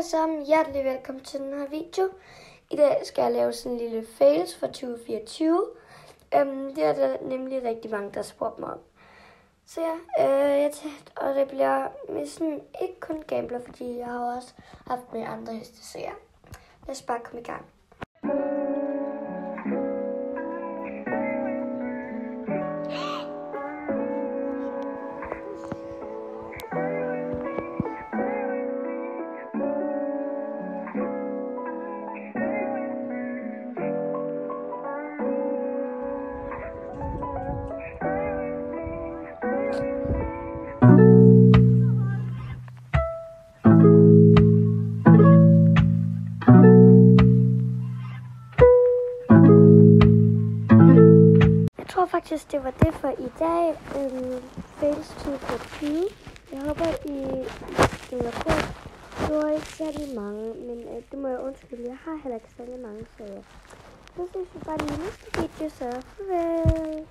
alle sammen, hjertelig velkommen til den her video. I dag skal jeg lave sådan en lille fails for 2024. Det er der nemlig rigtig mange, der har spurgt mig om. Så ja, og det bliver med sådan ikke kun gambler, fordi jeg har også haft med andre heste. Så ja, lad os bare komme i gang. Jeg tror faktisk, det var det for i dag. Fails 2024. Jeg håber, I var godt. Det var ikke særlig mange, men det må jeg undskylde. Jeg har heller ikke særlig mange, så ja. Så ses vi bare i næste video, så farvel.